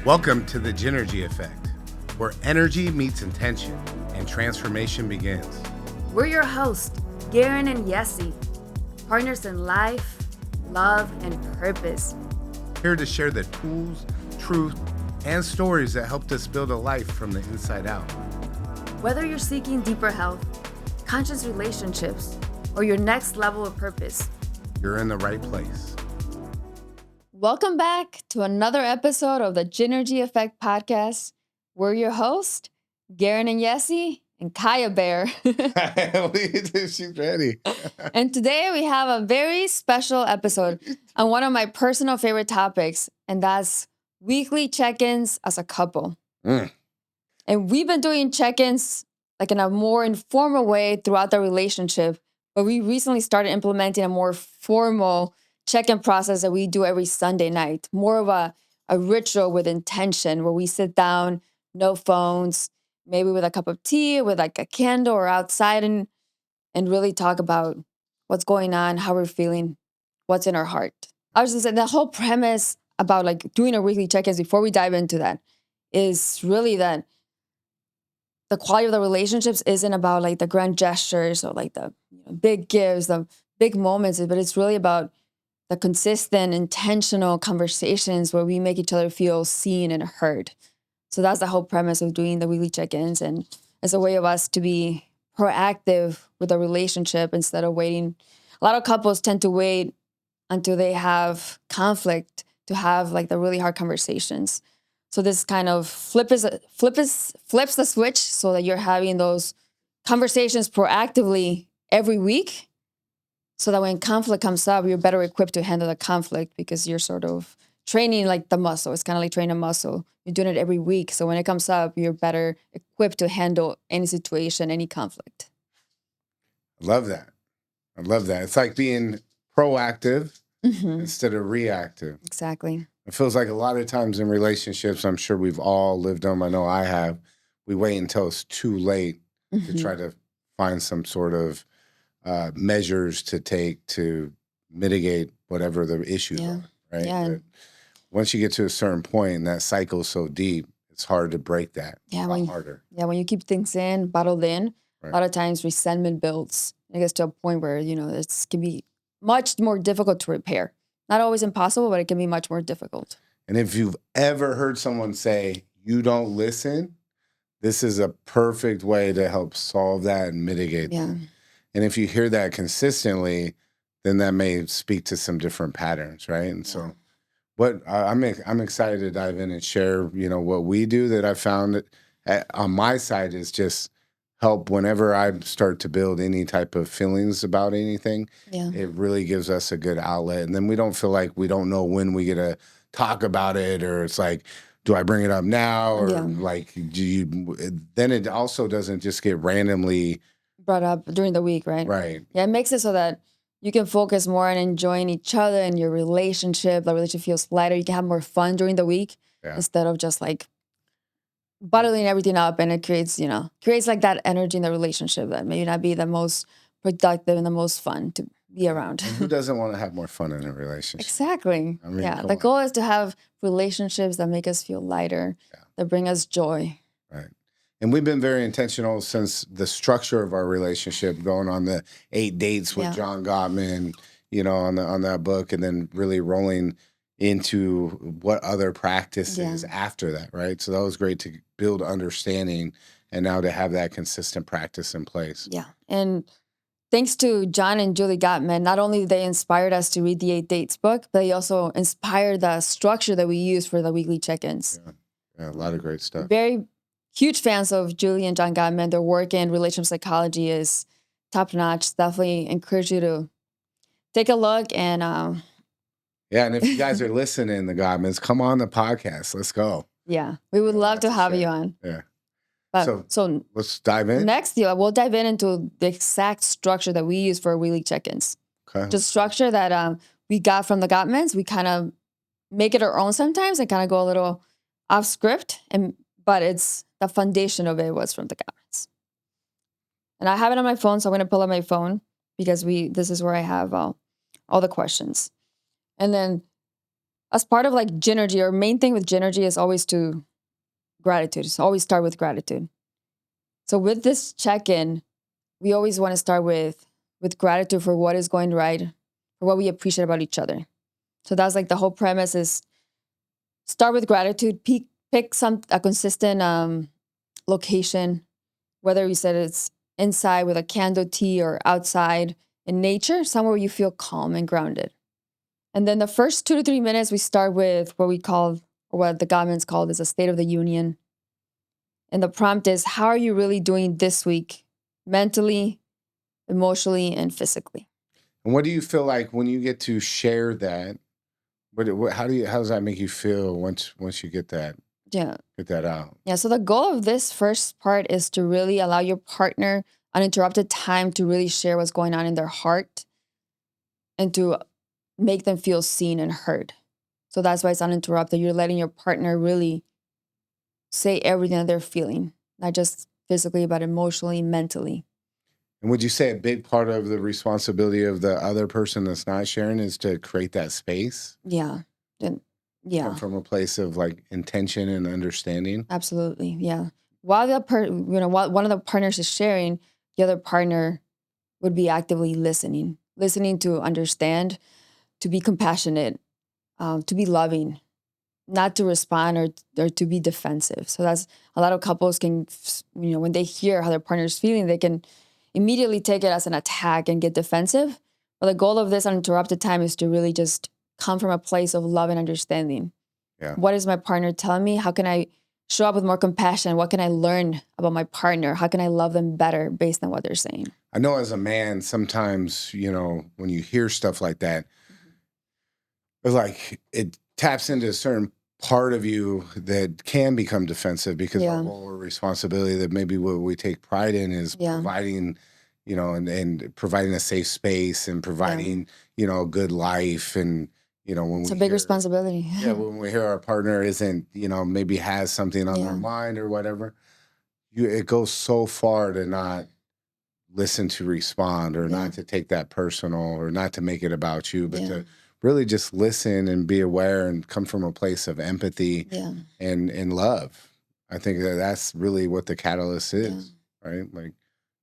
Welcome to the Gynergy Effect, where energy meets intention and transformation begins. We're your hosts, Garin and Yesi, partners in life, love, and purpose. Here to share the tools, truth, and stories that helped us build a life from the inside out. Whether you're seeking deeper health, conscious relationships, or your next level of purpose, you're in the right place. Welcome back to another episode of the Gynergy Effect podcast. We're your hosts, Garin and Yesi, and Kaya Bear. She's ready. And today we have a very special episode on one of my personal favorite topics, and that's weekly check-ins as a couple. And we've been doing check-ins like in a more informal way throughout the relationship, but we recently started implementing a more formal check-in process that we do every Sunday night, more of a ritual with intention where we sit down, no phones, maybe with a cup of tea, with like a candle or outside and really talk about what's going on, how we're feeling, what's in our heart. I was just saying the whole premise about like doing our weekly check-ins before we dive into that is really that the quality of the relationships isn't about like the grand gestures or like the big gifts, the big moments, but it's really about the consistent, intentional conversations where we make each other feel seen and heard. So that's the whole premise of doing the weekly check-ins. And it's a way of us to be proactive with the relationship instead of waiting. A lot of couples tend to wait until they have conflict to have like the really hard conversations. So this kind of flips the switch so that you're having those conversations proactively every week, so that when conflict comes up, you're better equipped to handle the conflict because you're sort of training like the muscle. It's kind of like training a muscle. You're doing it every week. So when it comes up, you're better equipped to handle any situation, any conflict. I love that. It's like being proactive instead of reactive. Exactly. It feels like a lot of times in relationships, I'm sure we've all lived them. I know I have. We wait until it's too late to try to find some sort of measures to take to mitigate whatever the issues are, right? Yeah. But once you get to a certain point and that cycle is so deep, it's hard to break that. Yeah, Harder. Yeah, when you keep things bottled in, Right. a lot of times resentment builds. It gets to a point where, it can be much more difficult to repair. Not always impossible, but it can be much more difficult. And if you've ever heard someone say, you don't listen, this is a perfect way to help solve that and mitigate that. And if you hear that consistently, then that may speak to some different patterns, right? And so I'm excited to dive in and share, what we do that I found on my side is just help whenever I start to build any type of feelings about anything. It really gives us a good outlet. And then we don't feel like we don't know when we get to talk about it, or it's like, do I bring it up now? Or like, then it also doesn't just get randomly brought up during the week, right? Right. Yeah, it makes it so that you can focus more on enjoying each other and your relationship. The relationship feels lighter. You can have more fun during the week instead of just like bottling everything up, and it creates like that energy in the relationship that may not be the most productive and the most fun to be around. And who doesn't want to have more fun in a relationship? Exactly. I mean, the goal is to have relationships that make us feel lighter, that bring us joy. Right. And we've been very intentional since the structure of our relationship, going on the 8 dates with John Gottman, on that book, and then really rolling into what other practices after that, right? So that was great to build understanding and now to have that consistent practice in place. Yeah. And thanks to John and Julie Gottman, not only did they inspired us to read the 8 Dates book, but they also inspired the structure that we use for the weekly check-ins. Yeah, a lot of great stuff. Very huge fans of Julie and John Gottman. Their work in relationship psychology is top-notch. Definitely encourage you to take a look. And and if you guys are listening, the Gottmans, come on the podcast. Let's go. Yeah, we would love to have you on. Yeah. But, so let's dive in. Next, we'll dive into the exact structure that we use for weekly check-ins. Okay. Just structure that we got from the Gottmans. We kind of make it our own sometimes and kind of go a little off script, but it's the foundation of it was from the Gottmans. And I have it on my phone, so I'm going to pull up my phone because this is where I have all the questions. And then as part of like Gynergy, our main thing with Gynergy is always gratitude. So always start with gratitude. So with this check-in, we always want to start with gratitude for what is going right, for what we appreciate about each other. So that's like the whole premise is start with gratitude, pick a consistent location, whether you said it's inside with a candle tea or outside in nature, somewhere where you feel calm and grounded. And then the first 2 to 3 minutes, we start with what we call, or what the government's called, is a State of the Union. And the prompt is, how are you really doing this week, mentally, emotionally, and physically? And what do you feel like when you get to share that? How does that make you feel once you get that out? Yeah. So the goal of this first part is to really allow your partner uninterrupted time to really share what's going on in their heart and to make them feel seen and heard. So that's why it's uninterrupted. You're letting your partner really say everything that they're feeling, not just physically, but emotionally, mentally. And would you say a big part of the responsibility of the other person that's not sharing is to create that space? Yeah. Yeah. Come from a place of like intention and understanding. Absolutely. Yeah. While while one of the partners is sharing, the other partner would be actively listening to understand, to be compassionate, to be loving, not to respond or to be defensive. So that's a lot of couples can, when they hear how their partner's feeling, they can immediately take it as an attack and get defensive. But the goal of this uninterrupted time is to really just come from a place of love and understanding. Yeah. What is my partner telling me? How can I show up with more compassion? What can I learn about my partner? How can I love them better based on what they're saying? I know as a man, sometimes, when you hear stuff like that, it's like it taps into a certain part of you that can become defensive because our role or responsibility that maybe what we take pride in is providing, and providing a safe space and providing, a good life. And, when it's a big responsibility. Yeah. When we hear our partner isn't, maybe has something on their mind or whatever, it goes so far to not listen to respond or not to take that personal or not to make it about you, but to really just listen and be aware and come from a place of empathy and love. I think that's really what the catalyst is, right? Like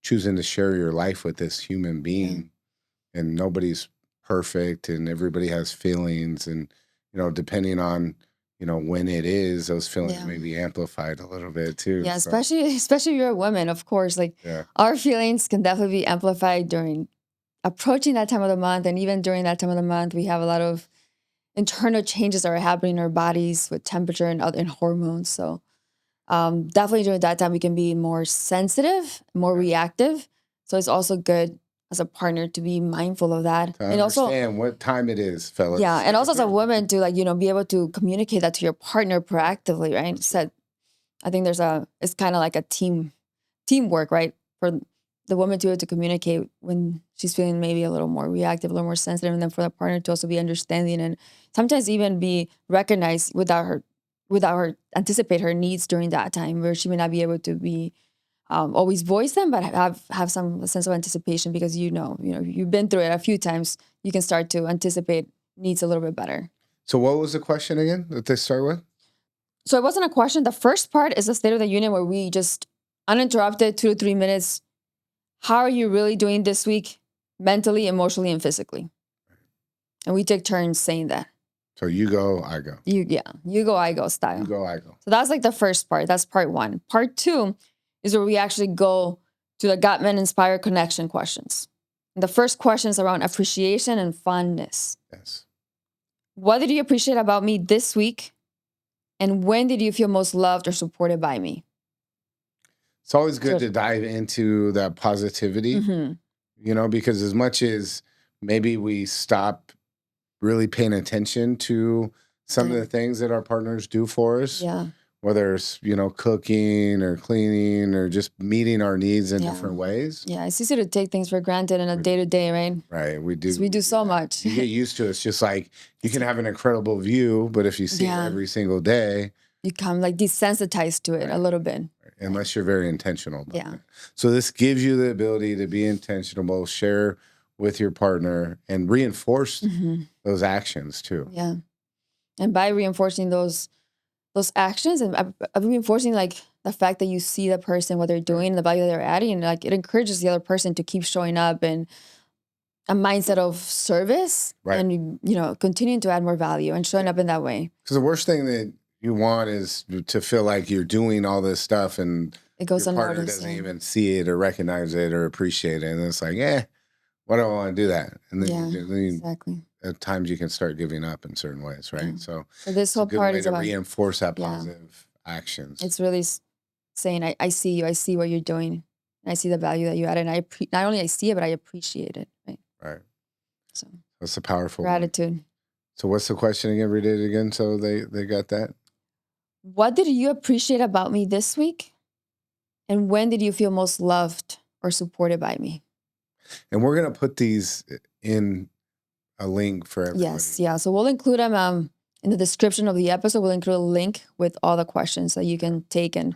choosing to share your life with this human being, and nobody's perfect and everybody has feelings, and depending on when it is, those feelings may be amplified a little bit too. Yeah, especially if you're a woman, of course. Like our feelings can definitely be amplified during approaching that time of the month, and even during that time of the month, we have a lot of internal changes that are happening in our bodies with temperature and other hormones. So definitely during that time, we can be more sensitive, more reactive. So it's also good as a partner to be mindful of that. To understand what time it is, fellas. Yeah, and also as a woman to be able to communicate that to your partner proactively, right? So I think it's kind of like a teamwork, right? For the woman to be able to communicate when she's feeling maybe a little more reactive, a little more sensitive, and then for the partner to also be understanding and sometimes even be recognized without her anticipate her needs during that time, where she may not be able to be always voice them, but have some sense of anticipation because you've been through it a few times. You can start to anticipate needs a little bit better. So what was the question again that they start with? So it wasn't a question. The first part is the State of the Union, where we just uninterrupted 2 to 3 minutes. How are you really doing this week, mentally, emotionally, and physically? And we take turns saying that. So you go, I go. You go, I go style. You go, I go. So that's like the first part. That's part one. Part two is where we actually go to the Gottman Inspired Connection questions. And the first question is around appreciation and fondness. Yes. What did you appreciate about me this week? And when did you feel most loved or supported by me? It's always good to dive into that positivity, because as much as maybe we stop really paying attention to some of the things that our partners do for us, whether it's, cooking or cleaning or just meeting our needs in different ways. Yeah, it's easy to take things for granted in a day-to-day, right? Right, we do. We do so much. You get used to it. It's just like you can have an incredible view, but if you see it every single day, you become like desensitized to it a little bit. Unless you're very intentional about it. So this gives you the ability to be intentional, share with your partner, and reinforce those actions too. Yeah. And by reinforcing those actions and reinforcing like the fact that you see the person, what they're doing, the value that they're adding, and like it encourages the other person to keep showing up and a mindset of service and, continuing to add more value and showing up in that way. Because the worst thing that you want is to feel like you're doing all this stuff and it goes your partner unnoticed, doesn't even see it or recognize it or appreciate it. And it's like, why do I want to do that? And then exactly. At times you can start giving up in certain ways, right? So this whole part is about reinforce that positive actions. It's really saying, I see you, I see what you're doing, and I see the value that you add, and not only I see it, but I appreciate it, right? Right. So that's a powerful gratitude. One. So what's the question again? Read it again so they got that. What did you appreciate about me this week? And when did you feel most loved or supported by me? And we're going to put these in a link for everybody. Yes, yeah. So we'll include them in the description of the episode. We'll include a link with all the questions that you can take and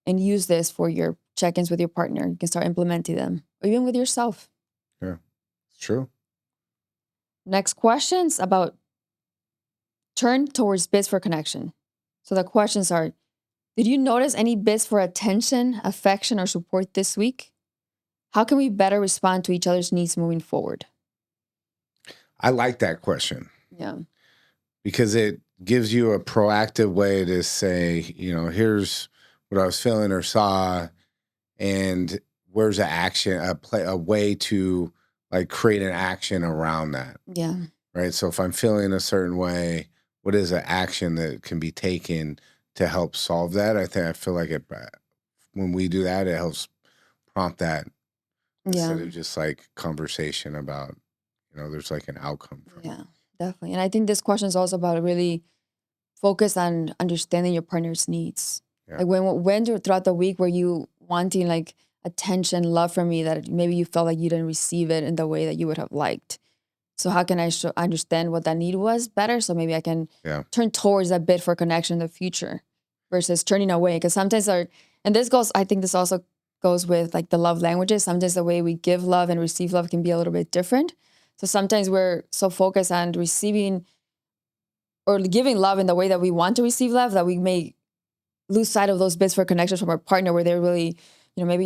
use this for your check-ins with your partner. You can start implementing them, or even with yourself. Yeah, it's true. Next question's about turn towards bids for connection. So the questions are, did you notice any bids for attention, affection, or support this week? How can we better respond to each other's needs moving forward? I like that question. Yeah. Because it gives you a proactive way to say, here's what I was feeling or saw, and where's a way to like create an action around that. Yeah. Right. So if I'm feeling a certain way, what is an action that can be taken to help solve that? I feel like when we do that, it helps prompt that instead of just like conversation about, there's like an outcome. Definitely. And I think this question is also about really focus on understanding your partner's needs. Yeah. Like when throughout the week were you wanting like attention, love from me that maybe you felt like you didn't receive it in the way that you would have liked? So how can I understand what that need was better? So maybe I can turn towards that bid for connection in the future versus turning away. Because sometimes I think this also goes with like the love languages. Sometimes the way we give love and receive love can be a little bit different. So sometimes we're so focused on receiving or giving love in the way that we want to receive love that we may lose sight of those bids for connections from our partner where they're really, maybe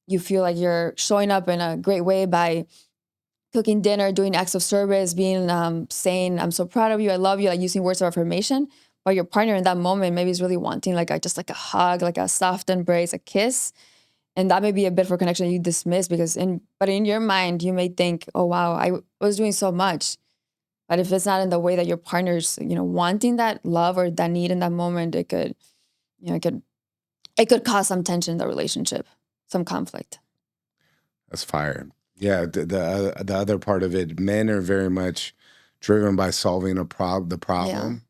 you feel like you're showing up in a great way by cooking dinner, doing acts of service, being saying, I'm so proud of you, I love you, like using words of affirmation. But your partner in that moment maybe is really wanting just like a hug, like a soft embrace, a kiss. And that may be a bid for connection you dismiss but in your mind, you may think, oh, wow, I was doing so much. But if it's not in the way that your partner's, wanting that love or that need in that moment, it could cause some tension in the relationship, some conflict. That's fire. Yeah, the other part of it, men are very much driven by solving the problem,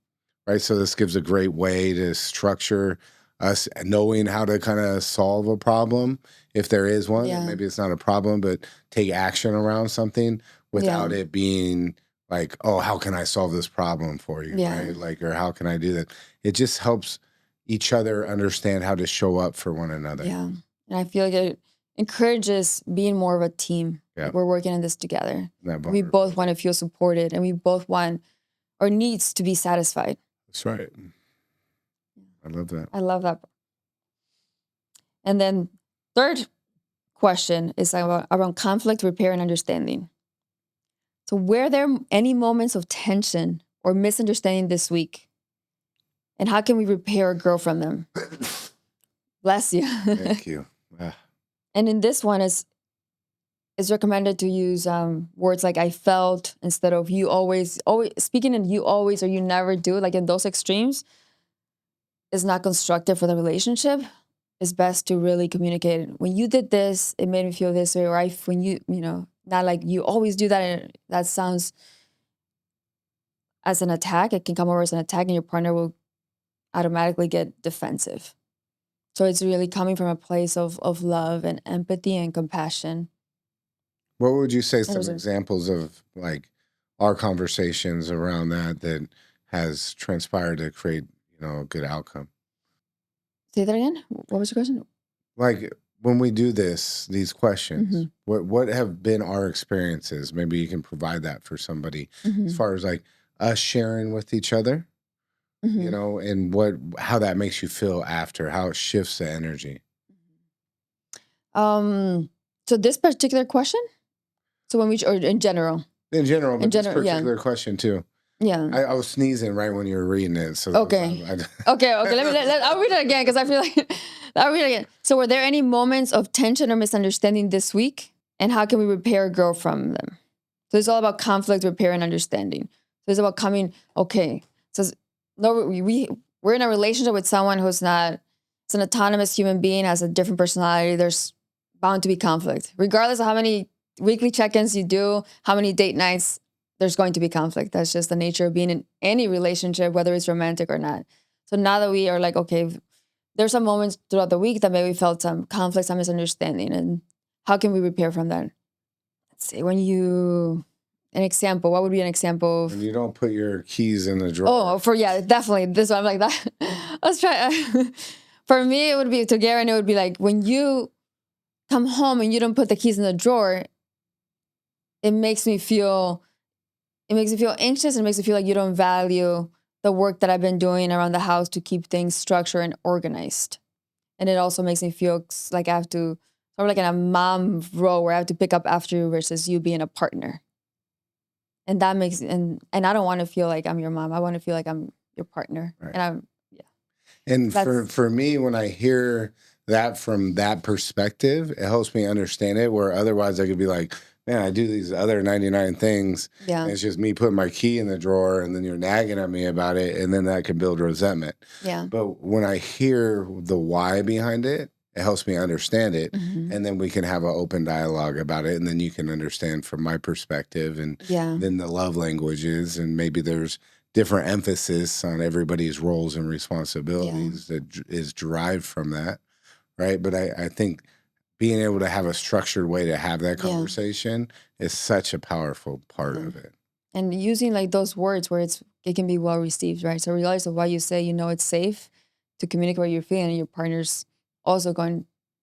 right? So this gives a great way to structure us knowing how to kind of solve a problem if there is one. Yeah. Maybe it's not a problem, but take action around something without it being like, oh, how can I solve this problem for you, right? Like, or how can I do that? It just helps each other understand how to show up for one another. Yeah, and I feel like it encourages being more of a team. Yeah. Like we're working on this together. We both want to feel supported and we both want our needs to be satisfied. That's right. I love that. I love that. And then third question is around conflict, repair, and understanding. So were there any moments of tension or misunderstanding this week? And how can we repair or grow from them? Bless you. Thank you. And in this one, it's recommended to use words like I felt instead of you always speaking in you always or you never do, like in those extremes, is not constructive for the relationship. It's best to really communicate. When you did this, it made me feel this way. Or when you not like you always do that. And that sounds as an attack. It can come over as an attack and your partner will automatically get defensive. So it's really coming from a place of love and empathy and compassion. What would you say some examples of like our conversations around that has transpired to create, a good outcome? Say that again. What was your question? Like when we do these questions, what have been our experiences? Maybe you can provide that for somebody as far as like us sharing with each other, Mm-hmm. and how that makes you feel after, how it shifts the energy. So this particular question? So when or in general? In general, but this yeah. particular question too. Yeah. I was sneezing right when you were reading it. So Okay. Okay. I'll read it again because I feel like I'll read it again. So were there any moments of tension or misunderstanding this week? And how can we repair or grow from them? So it's all about conflict, repair, and understanding. So it's about coming, okay. So we're in a relationship with someone who's not, it's an autonomous human being, has a different personality. There's bound to be conflict. Regardless of how many weekly check-ins you do, how many date nights, there's going to be conflict. That's just the nature of being in any relationship, whether it's romantic or not. So now that we are like, okay, there's some moments throughout the week that maybe we felt some conflict, some misunderstanding, and how can we repair from that? Let's see, an example, what would be an example of? When you don't put your keys in the drawer. Oh, definitely. This one, I'm like that. Let's try. For me, it would be, to Garin, it would be like when you come home and you don't put the keys in the drawer, it makes me feel anxious, and it makes me feel like you don't value the work that I've been doing around the house to keep things structured and organized. And it also makes me feel like I have to, sort of like in a mom role where I have to pick up after you versus you being a partner. And that makes, and I don't want to feel like I'm your mom. I want to feel like I'm your partner. Right. And And for me, when I hear that from that perspective, it helps me understand it, where otherwise I could be like, man, I do these other 99 things. Yeah. And it's just me putting my key in the drawer, and then you're nagging at me about it. And then that can build resentment. Yeah. But when I hear the why behind it, it helps me understand it. Mm-hmm. And then we can have an open dialogue about it. And then you can understand from my perspective, and then the love languages. And maybe there's different emphasis on everybody's roles and responsibilities that is derived from that. Right. But I think being able to have a structured way to have that conversation is such a powerful part of it. And using like those words where it can be well received, right? So regardless of what you say, it's safe to communicate what you're feeling, and your partner's also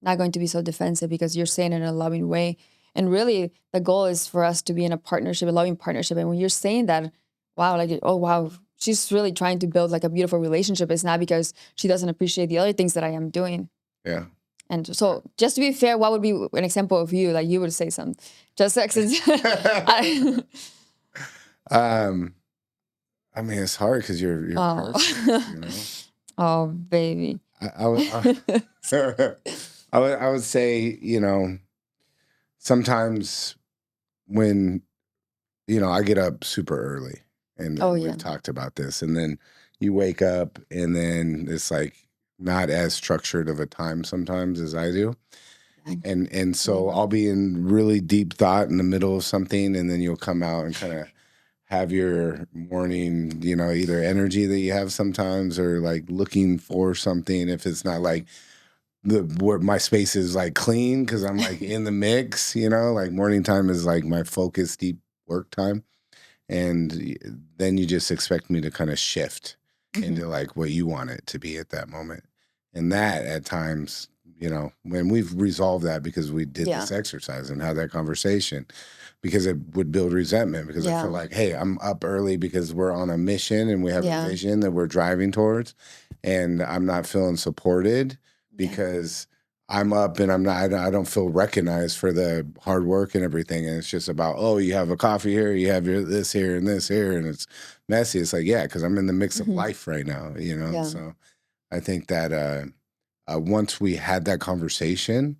not going to be so defensive because you're saying it in a loving way. And really, the goal is for us to be in a partnership, a loving partnership. And when you're saying that, wow, like, oh wow, she's really trying to build like a beautiful relationship. It's not because she doesn't appreciate the other things that I am doing. Yeah. And so, just to be fair, what would be an example of you? Like you would say something. Just like, I mean, it's hard because you're perfect, Oh, baby. I would say, sometimes when, I get up super early, and we've talked about this, and then you wake up, and then it's like not as structured of a time sometimes as I do. And so I'll be in really deep thought in the middle of something, and then you'll come out and kind of have your morning, either energy that you have sometimes, or like looking for something. If it's not like where my space is like clean because I'm like in the mix, like morning time is like my focused deep work time. And then you just expect me to kind of shift into like what you want it to be at that moment. And that at times, when we've resolved that because we did this exercise and had that conversation, because it would build resentment, because I feel like, hey, I'm up early because we're on a mission and we have a vision that we're driving towards, and I'm not feeling supported because I'm up and I don't feel recognized for the hard work and everything. And it's just about, oh, you have a coffee here, you have this here and this here, and it's messy. It's like, because I'm in the mix of life right now, So I think that once we had that conversation,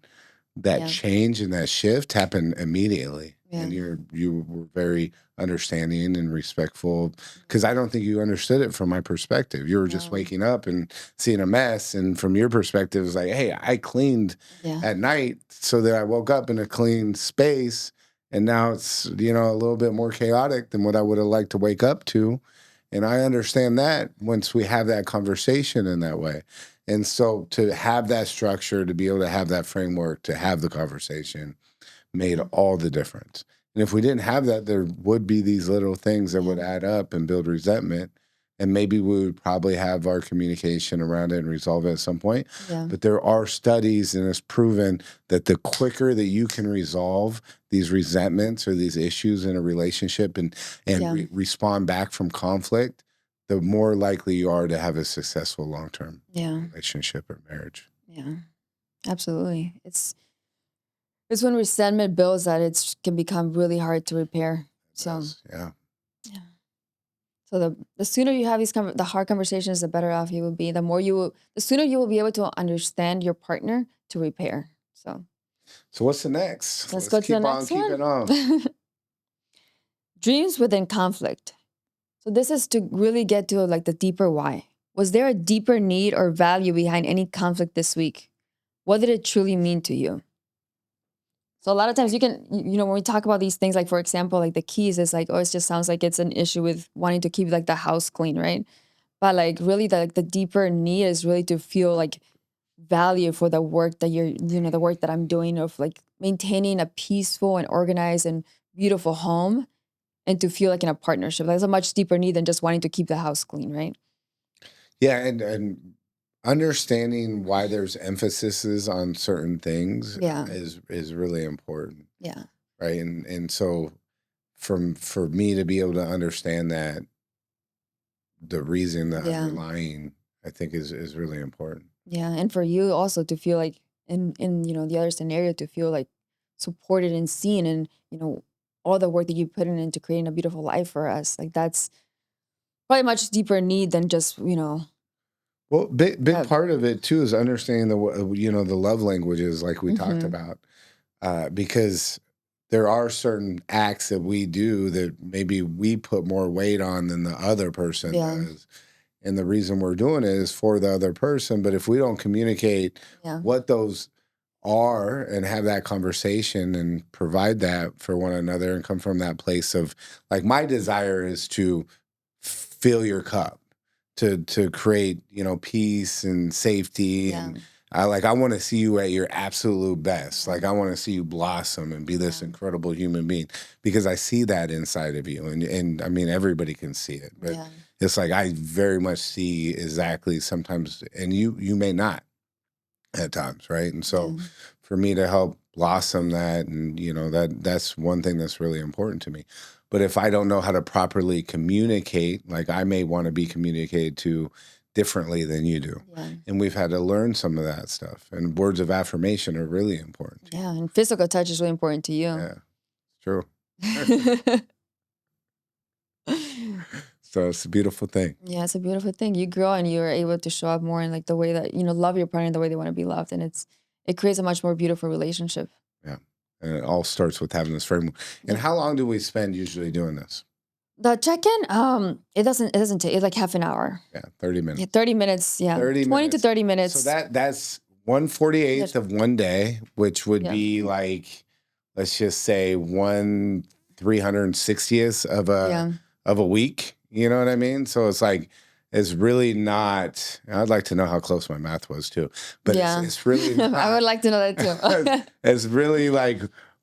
that change and that shift happened immediately. And you were very understanding and respectful, because I don't think you understood it from my perspective. You were just waking up and seeing a mess. And from your perspective, it's like, hey, I cleaned at night so that I woke up in a clean space. And now it's, a little bit more chaotic than what I would have liked to wake up to. And I understand that once we have that conversation in that way. And so to have that structure, to be able to have that framework, to have the conversation made all the difference. And if we didn't have that, there would be these little things that would add up and build resentment. And maybe we would probably have our communication around it and resolve it at some point. Yeah. But there are studies, and it's proven that the quicker that you can resolve these resentments or these issues in a relationship and respond back from conflict, the more likely you are to have a successful long-term relationship or marriage. Yeah, absolutely. It's when resentment builds that it can become really hard to repair. So yeah. So the sooner you have the hard conversations, the better off you will be. The sooner you will be able to understand your partner to repair. So what's the next? Let's go to the next one. Keep it on. Dreams within conflict. So this is to really get to like the deeper why. Was there a deeper need or value behind any conflict this week? What did it truly mean to you? So a lot of times you can, when we talk about these things, like for example, like the keys, it's like, oh, it just sounds like it's an issue with wanting to keep like the house clean, right? But like really the deeper need is really to feel like value for the work that the work that I'm doing of like maintaining a peaceful and organized and beautiful home and to feel like in a partnership. That's a much deeper need than just wanting to keep the house clean, right? Yeah, and understanding why there's emphases on certain things is really important. Yeah. Right. And so for me to be able to understand that the reason, the underlying, I think is really important. Yeah. And for you also to feel like in the other scenario to feel like supported and seen and, all the work that you put into creating a beautiful life for us. Like that's probably a much deeper need than just, Well, big part of it too is understanding the love languages like we talked about, because there are certain acts that we do that maybe we put more weight on than the other person does, and the reason we're doing it is for the other person. But if we don't communicate what those are and have that conversation and provide that for one another and come from that place of like my desire is to fill your cup to create, peace and safety. And I want to see you at your absolute best. Like I want to see you blossom and be this incredible human being because I see that inside of you. And I mean, everybody can see it, but it's like, I very much see exactly sometimes, and you may not at times. Right. And so for me to help blossom that, and that's one thing that's really important to me. But if I don't know how to properly communicate, like I may want to be communicated to differently than you do. Yeah. And we've had to learn some of that stuff. And words of affirmation are really important. Yeah. And physical touch is really important to you. Yeah. True. So it's a beautiful thing. Yeah, it's a beautiful thing. You grow and you're able to show up more in like the way that, love your partner the way they want to be loved. And it creates a much more beautiful relationship. Yeah. And it all starts with having this framework. And how long do we spend usually doing this? The check-in, it doesn't take, it's like half an hour. Yeah, 30 minutes. Yeah, 30 minutes, yeah. 20 to 30 minutes. So that's 1/48th of one day, which would be like, let's just say 1/360th of a week. You know what I mean? So it's like, it's really not, I'd like to know how close my math was too, but it's really not. I would like to know that too. It's really like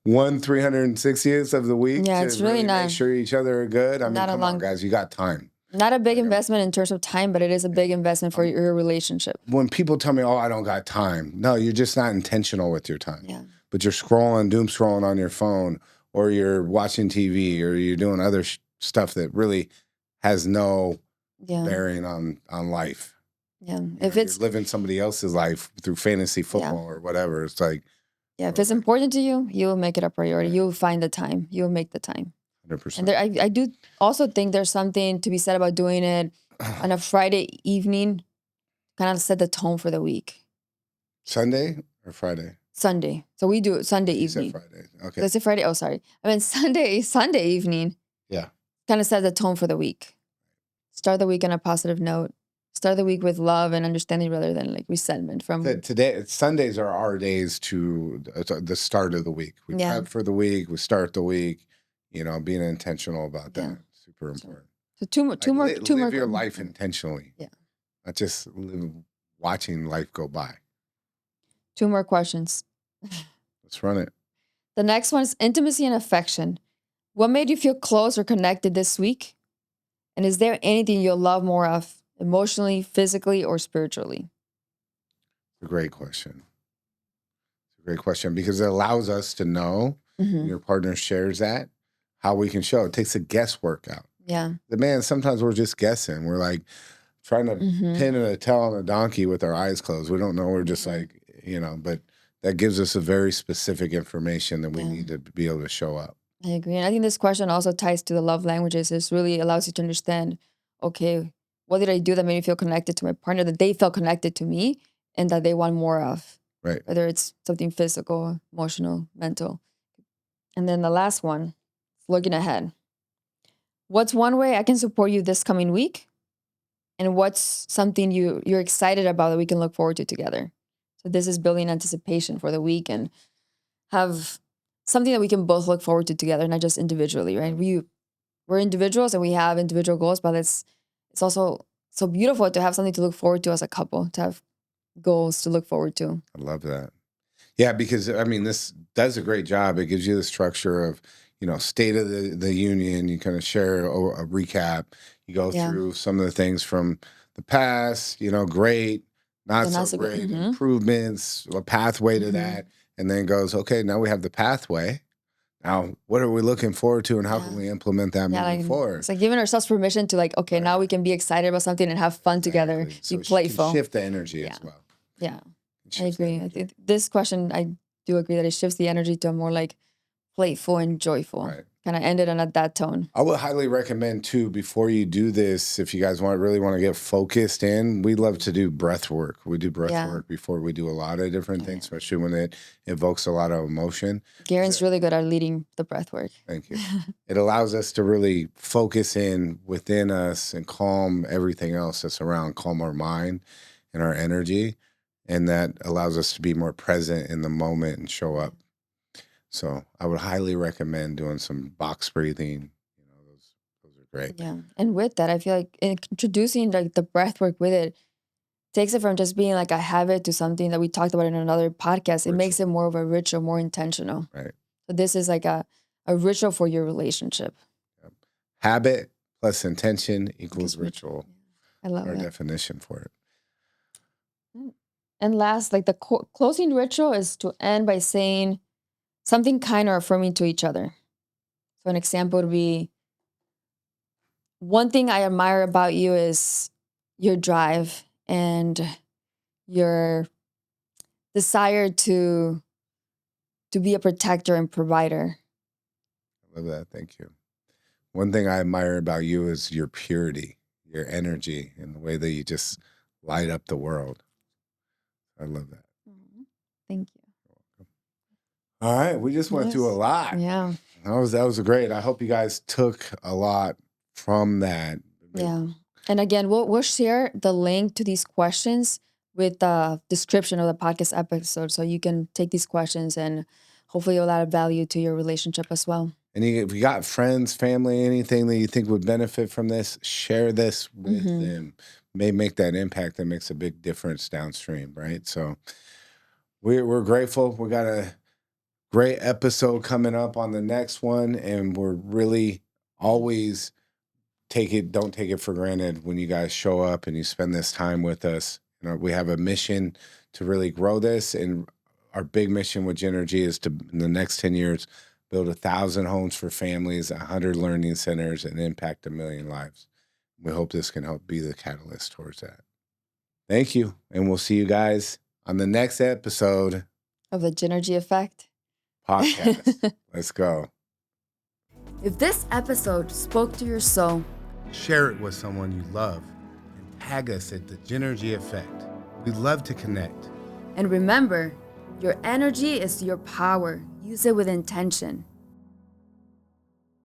1/360th of the week. Yeah, it's really not. Make sure each other are good. I mean, come on, guys, you got time. Not a big investment in terms of time, but it is a big investment for your relationship. When people tell me, oh, I don't got time. No, you're just not intentional with your time. Yeah. But you're doom scrolling on your phone, or you're watching TV, or you're doing other stuff that really has no bearing on life. Yeah. If it's living somebody else's life through fantasy football or whatever, it's like. Yeah, if it's important to you, you will make it a priority. You will find the time. You will make the time. 100%. And I do also think there's something to be said about doing it on a Friday evening, kind of set the tone for the week. Sunday or Friday? Sunday. So we do it Sunday evening. Said Friday. Okay. Did I say Friday? Oh, sorry. I mean Sunday evening. Yeah. Kind of set the tone for the week. Start the week on a positive note. Start the week with love and understanding rather than like resentment from today. Sundays are our days to the start of the week. We prep for the week. We start the week. Being intentional about that. Super important. So two more. Live your life intentionally. Yeah. Not just watching life go by. 2 more questions. Let's run it. The next one is intimacy and affection. What made you feel close or connected this week? And is there anything you'll love more of emotionally, physically, or spiritually? It's a great question. It's a great question because it allows us to know when your partner shares that, how we can show. It takes the guesswork out. Yeah. Sometimes we're just guessing. We're like trying to pin a tail on a donkey with our eyes closed. We don't know. We're just like, but that gives us a very specific information that we need to be able to show up. I agree. And I think this question also ties to the love languages. It really allows you to understand, okay, what did I do that made me feel connected to my partner, that they felt connected to me and that they want more of? Right. Whether it's something physical, emotional, mental. And then the last one, looking ahead. What's one way I can support you this coming week? And what's something you're excited about that we can look forward to together? So this is building anticipation for the week and have something that we can both look forward to together, not just individually, right? We're individuals and we have individual goals, but it's also so beautiful to have something to look forward to as a couple, to have goals to look forward to. I love that. Yeah, because this does a great job. It gives you the structure of, state of the union. You kind of share a recap. You go through some of the things from the past, great, not so great, improvements, a pathway to that. And then goes, okay, now we have the pathway. Now, what are we looking forward to and how can we implement that moving forward? It's like giving ourselves permission to now we can be excited about something and have fun together, so be playful. Can shift the energy as well. Yeah, I agree. I think this question, I do agree that it shifts the energy to a more playful and joyful. Right. Kind of ended on that tone. I would highly recommend too, before you do this, if you guys really want to get focused in, we love to do breath work. We do breath work before we do a lot of different things, especially when it evokes a lot of emotion. Garin's really good at leading the breath work. Thank you. It allows us to really focus in within us and calm everything else that's around, calm our mind and our energy. And that allows us to be more present in the moment and show up. So I would highly recommend doing some box breathing. Those are great. Yeah. And with that, I feel like introducing the breath work with it takes it from just being a habit to something that we talked about in another podcast. It makes it more of a ritual, more intentional. Right. So this is a ritual for your relationship. Yep. Habit plus intention equals ritual. I love our it. definition for it. And last, the closing ritual is to end by saying something kind or affirming to each other. So an example would be, one thing I admire about you is your drive and your desire to be a protector and provider. I love that. Thank you. One thing I admire about you is your purity, your energy, and the way that you just light up the world. I love that. Thank you. All right, we just went through a lot. Yeah. That was great. I hope you guys took a lot from that. Yeah. And again, we'll share the link to these questions with the description of the podcast episode, so you can take these questions and hopefully it'll add value to your relationship as well. And if you got friends, family, anything that you think would benefit from this, share this with them. May make that impact that makes a big difference downstream, right? So we're grateful. We got a great episode coming up on the next one, and we're really always don't take it for granted when you guys show up and you spend this time with us. We have a mission to really grow this, and our big mission with Gynergy is to, in the next 10 years, build 1,000 homes for families, 100 learning centers, and impact 1 million lives. We hope this can help be the catalyst towards that. Thank you, and we'll see you guys on the next episode of the Gynergy Effect podcast. Let's go. If this episode spoke to your soul, share it with someone you love and tag us at the Gynergy Effect. We'd love to connect. And remember, your energy is your power. Use it with intention.